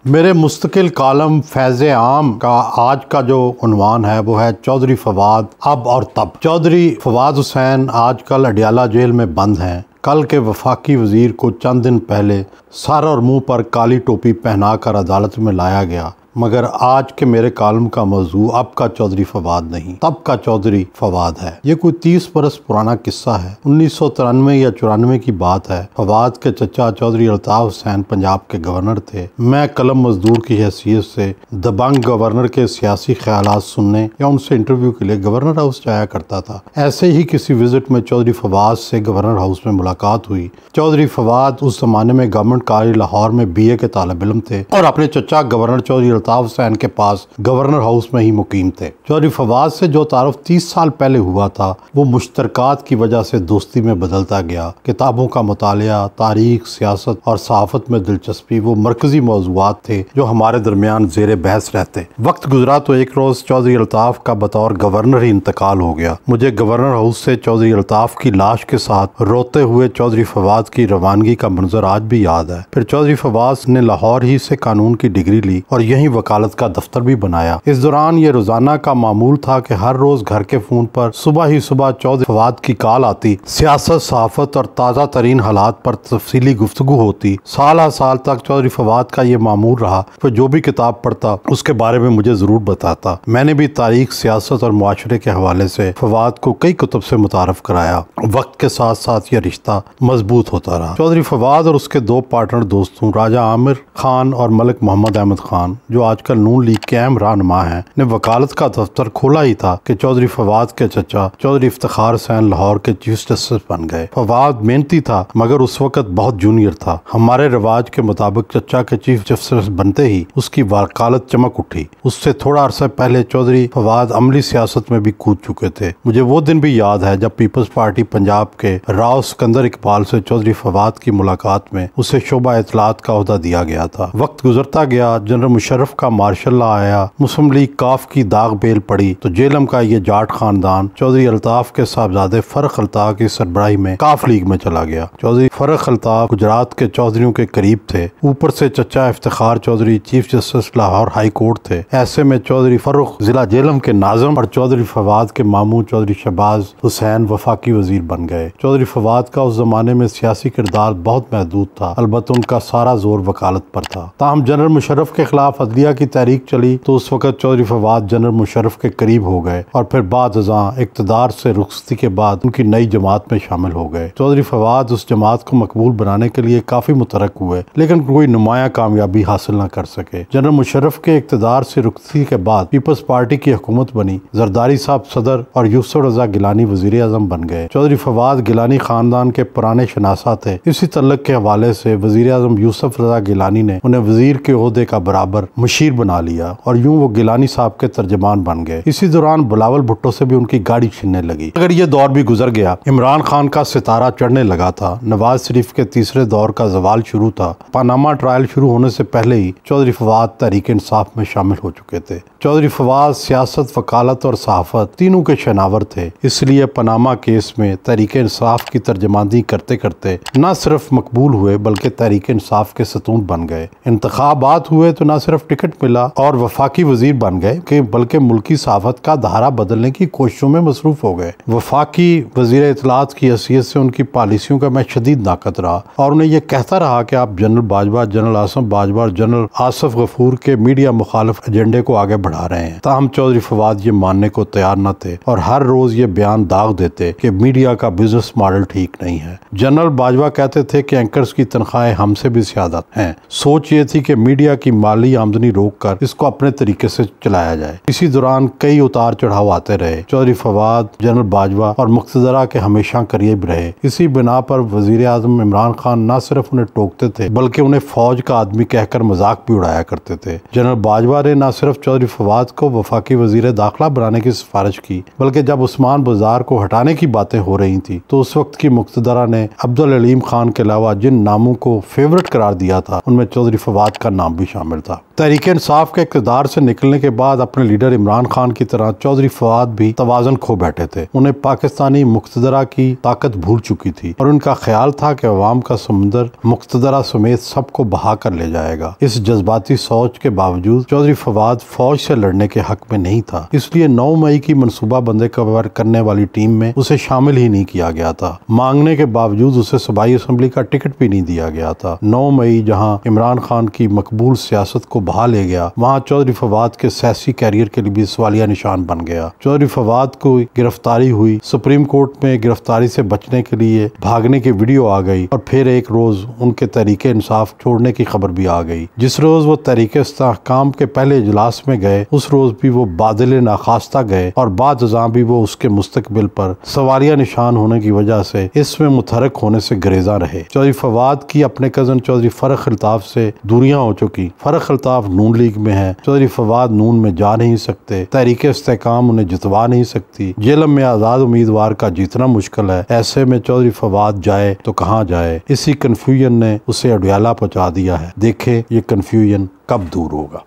मेरे मुस्तकिल कॉलम फैज़ आम का आज का जो उन्वान है वो है चौधरी फवाद अब और तब। चौधरी फवाद हुसैन आजकल अडियाला जेल में बंद हैं। कल के वफाकी वज़ीर को चंद दिन पहले सर और मुंह पर काली टोपी पहनाकर अदालत में लाया गया, मगर आज के मेरे कॉलम का मौजू अब का चौधरी फवाद नहीं, तब का चौधरी फवाद है। ये कोई 30 बरस पुराना किस्सा है। 1993 या 94 की बात है। फवाद के चचा चौधरी अल्ताफ़ हुसैन पंजाब के गवर्नर थे। मैं कलम मजदूर की हैसियत से दबंग गवर्नर के सियासी ख्यालात सुनने या उनसे इंटरव्यू के लिए गवर्नर हाउस जाया करता था। ऐसे ही किसी विजिट में चौधरी फवाद से गवर्नर हाउस में मुलाकात हुई। चौधरी फवाद उस जमाने में गवर्नमेंट कॉलेज लाहौर में BA के तालिब इल्म थे और अपने चचा गवर्नर चौधरी अल्ताफ़ हुसैन के पास गवर्नर हाउस में ही मुकीम थे। चौधरी फवाद से जो तारुफ 30 साल पहले हुआ था वो मुश्तरकात की वजह से दोस्ती में बदलता गया। किताबों का मुतालिया, तारीख, सियासत और सहाफत में दिलचस्पी वो मरकजी मौज़ूआत थे जो हमारे दरमियान ज़ेरे बहस रहते। वक्त गुजरा तो एक रोज़ चौधरी अल्ताफ़ का बतौर गवर्नर ही इंतकाल हो गया। मुझे गवर्नर हाउस से चौधरी अल्ताफ़ की लाश के साथ रोते हुए चौधरी फवाद की रवानगी का मंजर आज भी याद है। फिर चौधरी फवाद ने लाहौर ही से कानून की डिग्री ली और यहीं वकालत का दफ्तर भी बनाया। इस दौरान ये रोजाना का मामूल था कि हर रोज घर के फोन पर सुबह ही सुबह चौधरी फवाद की कॉल आती। सियासत, सहाफत और ताज़ा तरीन हालात पर तफसीली गुफ्तगू होती। साल साल तक चौधरी फवाद का ये मामूल रहा। फिर जो भी किताब पढ़ता उसके बारे में मुझे जरूर बताता। मैंने भी तारीख, सियासत और मुआशरे के हवाले से फवाद को कई कुतुब से मुतारफ कराया। वक्त के साथ साथ यह रिश्ता मजबूत होता रहा। चौधरी फवाद और उसके दो पार्टनर दोस्तों राजा आमिर खान और मलिक मोहम्मद अहमद खान, जो आजकल नून लीग के अहम रहनुमा हैं, ने वकालत का दफ्तर खोला ही था कि चौधरी फवाद के चचा चौधरी इफ्तिखार हुसैन लाहौर के चीफ जस्टिस बन गए। फवाद मेहनती था मगर उस वक्त बहुत जूनियर था। हमारे रिवाज के मुताबिक चचा के चीफ जस्टिस बनते ही उसकी वकालत चमक उठी। उससे थोड़ा अरसा पहले चौधरी फवाद अमली सियासत में भी कूद चुके थे। मुझे वो दिन भी याद है जब पीपल्स पार्टी पंजाब के राव सिकंदर इकबाल से चौधरी फवाद की मुलाकात में उसे शोबा इतलात का ओहदा दिया गया था। वक्त गुजरता गया, जनरल मुशर्रफ का मार्शल लॉ आया, मुस्लिम लीग काफ की दाग बेल पड़ी तो जेलम का ये जाट खानदान चौधरी अल्ताफ के साहबजादे फर्रुख अल्ताफ की सरबराही में काफ लीग में चला गया। चौधरी फर्रुख अल्ताफ गुजरात के चौधरियों के करीब थे। ऊपर से चचा Iftikhar Chaudhry chief justice Lahore high court थे। ऐसे में चौधरी फर्रुख जिला जेलम के नाज़िम और चौधरी फवाद के मामू चौधरी शहबाज हुसैन वफाकी वजीर बन गए। चौधरी फवाद का उस जमाने में सियासी किरदार बहुत महदूद था, अलबत्ता उनका सारा जोर वकालत पर था। ताहम जनरल मुशर्रफ के खिलाफ अदलिया की तहरीक चली तो उस वक्त चौधरी फवाद जनरल मुशर्रफ के करीब हो गए और फिर बाद इक़्तिदार से रुखसती के बाद उनकी नई जमात में शामिल हो गए। चौधरी फवाद उस जमात को मकबूल बनाने के लिए काफी मुतरक हुए लेकिन कोई नुमाया कामयाबी हासिल न कर सके। जनरल मुशर्रफ के इक़्तिदार से रुखसती के बाद पीपल्स पार्टी की हुकूमत बनी। जरदारी साहब सदर और यूसुफ रजा गिलानी वज़ीर आज़म बन गए। चौधरी फवाद गिलानी खानदान के पुराने शनासा थे। इसी तल्लुक़ के हवाले से वज़ीर आज़म यूसुफ रजा गिलानी ने उन्हें वजीर के ओहदे का बराबर मुशीर बना लिया और यूं वो गिलानी साहब के तर्जमान बन गए। इसी दौरान बिलावल भुट्टो से भी उनकी गाड़ी छिनने लगी। अगर ये दौर भी गुजर गया, इमरान खान का सितारा चढ़ने लगा था। नवाज शरीफ के तीसरे दौर का जवाल शुरू था। पनामा ट्रायल शुरू होने से पहले ही चौधरी फवाद तहरीक इंसाफ में शामिल हो चुके थे। चौधरी फवाद सियासत, वकालत और सहाफत तीनों के शनावर थे। इसलिए पनामा केस में तहरीक इंसाफ की तर्जमानी करते करते न सिर्फ मकबूल हुए बल्कि तहरीक इंसाफ के सतून बन गए। इंतखाबात हुए तो न सिर्फ टिकट मिला और वफाकी वजीर बन गए बल्कि मुल्की सहाफत का धारा बदलने की कोशिशों में मसरूफ हो गए। वफाकी वजीर इत्तलात की हैसियत से उनकी पॉलिसियों का मैं शदीद नाकद रहा और उन्हें यह कहता रहा कि आप जनरल बाजवा, जनरल आसिफ बाजवा और जनरल आसिफ गफूर के मीडिया मुखालिफ एजेंडे को आगे बढ़ा रहे हैं। ताहम चौधरी फवाद ये मानने को तैयार न थे और हर रोज ये बयान दाग देते कि मीडिया का बिजनेस मॉडल ठीक नहीं है। जनरल बाजवा कहते थे कि एंकर्स की तनख्वाहें हमसे भी ज्यादा हैं। सोच ये थी कि मीडिया की माली आमदनी रोककर इसको अपने तरीके से चलाया जाए। इसी दौरान कई उतार चढ़ाव आते रहे। चौधरी फवाद, जनरल बाजवा और मुक्तदरा के हमेशा करीब रहे। इसी बिना पर वजीर आजम इमरान खान न सिर्फ उन्हें टोकते थे बल्कि उन्हें फौज का आदमी कहकर मजाक भी उड़ाया करते थे। जनरल बाजवा ने न सिर्फ चौधरी फवाद को वफाकी वजीर दाखिला बनाने की सिफारिश की बल्कि जब उस्मान बाजार को हटाने की बातें हो रही थी तो उस वक्त की मुक्तदरा ने अब्दुल अलीम खान के अलावा जिन नामों को फेवरेट करार दिया था उनमें चौधरी फवाद का नाम भी शामिल था। तहरीक तहरीक इंसाफ के इक़्तिदार से निकलने के बाद अपने लीडर इमरान खान की तरह चौधरी फवाद भी तवाज़ुन खो बैठे थे। उन्हें पाकिस्तानी मुक़्तदरा की ताकत भूल चुकी थी और उनका ख्याल था कि अवाम का समुंदर मुक़्तदरा समेत सबको बहा कर ले जाएगा। इस जज्बाती सोच के बावजूद चौधरी फवाद फौज से लड़ने के हक में नहीं था, इसलिए 9 मई की मनसूबा बंदी करने वाली टीम में उसे शामिल ही नहीं किया गया था। मांगने के बावजूद उसे सूबाई असम्बली का टिकट भी नहीं दिया गया था। 9 मई जहां इमरान खान की मकबूल सियासत को बहा ले गया, वहां चौधरी फवाद के सियासी कैरियर के लिए भी सवालिया निशान बन गया। चौधरी फवाद को गिरफ्तारी हुई, सुप्रीम कोर्ट में गिरफ्तारी से बचने के लिए भागने की वीडियो आ गई और फिर एक रोज उनके तरीके इंसाफ छोड़ने की खबर भी आ गई। जिस रोज वो तरीके इस्तेहकाम के पहले इजलास में गए, उस रोज भी वो बादल नाखास्ता गए और बाद भी वो उसके मुस्तकबिल पर सवालिया निशान होने की वजह से इसमें मुतहरक होने से गुरेज़ा रहे। चौधरी फवाद की अपने कजन चौधरी फरख अल्ताफ से दूरियां हो चुकी। फरख अल्ताफ नून लीग में है, चौधरी फवाद नून में जा नहीं सकते, तहरीक इस्तेहकाम उन्हें जितवा नहीं सकती, जेलम में आज़ाद उम्मीदवार का जीतना मुश्किल है। ऐसे में चौधरी फवाद जाए तो कहाँ जाए, इसी कन्फ्यूजन ने उसे अडयाला पहुँचा दिया है। देखे ये कन्फ्यूजन कब दूर होगा।